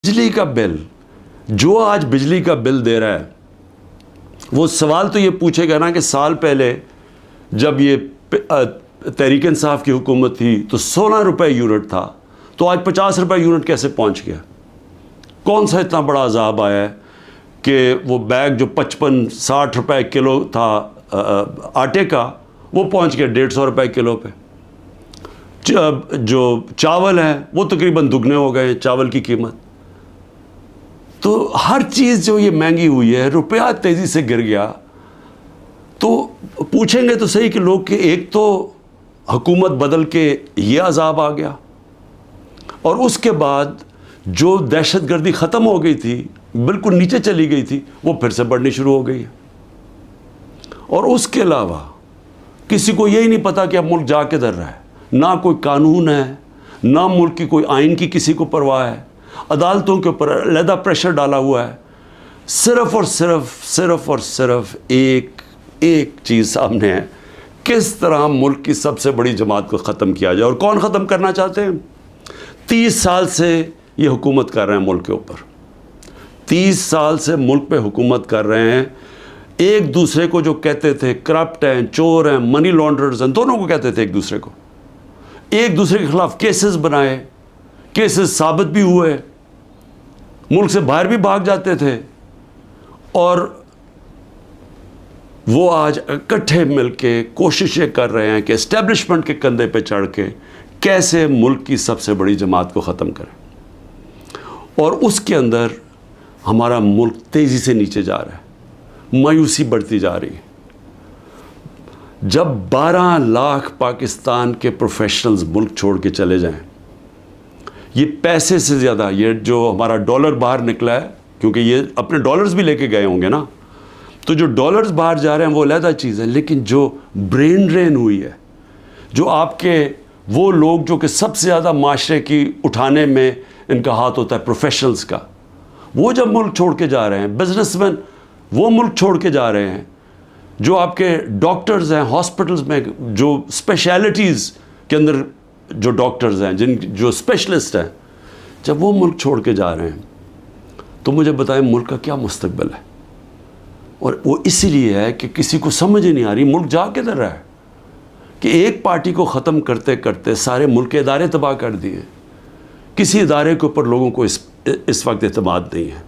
بجلی کا بل، جو آج بجلی کا بل دے رہا ہے وہ سوال تو یہ پوچھے گا نا کہ سال پہلے جب یہ تحریک انصاف کی حکومت تھی تو 16 روپے یونٹ تھا، تو آج 50 روپے یونٹ کیسے پہنچ گیا؟ کون سا اتنا بڑا عذاب آیا ہے کہ وہ بیگ جو 55-60 روپے کلو تھا آٹے کا، وہ پہنچ گیا 150 روپے کلو پہ. جو چاول ہیں وہ تقریباً دگنے ہو گئے چاول کی قیمت. تو ہر چیز جو یہ مہنگی ہوئی ہے، روپیہ تیزی سے گر گیا. تو پوچھیں گے تو صحیح کہ لوگ کہ ایک تو حکومت بدل کے یہ عذاب آ گیا، اور اس کے بعد جو دہشت گردی ختم ہو گئی تھی، بالکل نیچے چلی گئی تھی، وہ پھر سے بڑھنی شروع ہو گئی ہے. اور اس کے علاوہ کسی کو یہی نہیں پتا کہ اب ملک جا کدھر رہا ہے. نہ کوئی قانون ہے، نہ ملک کی کوئی آئین کی کسی کو پرواہ ہے. عدالتوں کے اوپر علیحدہ پریشر ڈالا ہوا ہے. صرف اور صرف ایک چیز سامنے ہے، کس طرح ملک کی سب سے بڑی جماعت کو ختم کیا جائے. اور کون ختم کرنا چاہتے ہیں؟ 30 سال سے یہ حکومت کر رہے ہیں ملک کے اوپر. 30 سال سے ملک پہ حکومت کر رہے ہیں. ایک دوسرے کو جو کہتے تھے کرپٹ ہیں، چور ہیں، منی لانڈررز ہیں، دونوں کو کہتے تھے ایک دوسرے کو. ایک دوسرے کے خلاف کیسز بنائے، کیسز ثابت بھی ہوئے، ملک سے باہر بھی بھاگ جاتے تھے. اور وہ آج اکٹھے مل کے کوششیں کر رہے ہیں کہ اسٹیبلشمنٹ کے کندھے پہ چڑھ کے کیسے ملک کی سب سے بڑی جماعت کو ختم کریں. اور اس کے اندر ہمارا ملک تیزی سے نیچے جا رہا ہے، مایوسی بڑھتی جا رہی ہے. جب 12 لاکھ پاکستان کے پروفیشنلز ملک چھوڑ کے چلے جائیں، یہ پیسے سے زیادہ، یہ جو ہمارا ڈالر باہر نکلا ہے، کیونکہ یہ اپنے ڈالرز بھی لے کے گئے ہوں گے نا، تو جو ڈالرز باہر جا رہے ہیں وہ علیحدہ چیز ہے. لیکن جو برین ڈرین ہوئی ہے، جو آپ کے وہ لوگ جو کہ سب سے زیادہ معاشرے کی اٹھانے میں ان کا ہاتھ ہوتا ہے، پروفیشنلز کا، وہ جب ملک چھوڑ کے جا رہے ہیں، بزنس مین وہ ملک چھوڑ کے جا رہے ہیں، جو آپ کے ڈاکٹرز ہیں ہاسپٹلز میں، جو اسپیشلٹیز کے اندر جو ڈاکٹرز ہیں، جو اسپیشلسٹ ہیں، جب وہ ملک چھوڑ کے جا رہے ہیں، تو مجھے بتائیں ملک کا کیا مستقبل ہے؟ اور وہ اسی لیے ہے کہ کسی کو سمجھ ہی نہیں آ رہی ملک جا کدھر رہا ہے، کہ ایک پارٹی کو ختم کرتے کرتے سارے ملک کے ادارے تباہ کر دیے. کسی ادارے کے اوپر لوگوں کو اس وقت اعتماد نہیں ہے.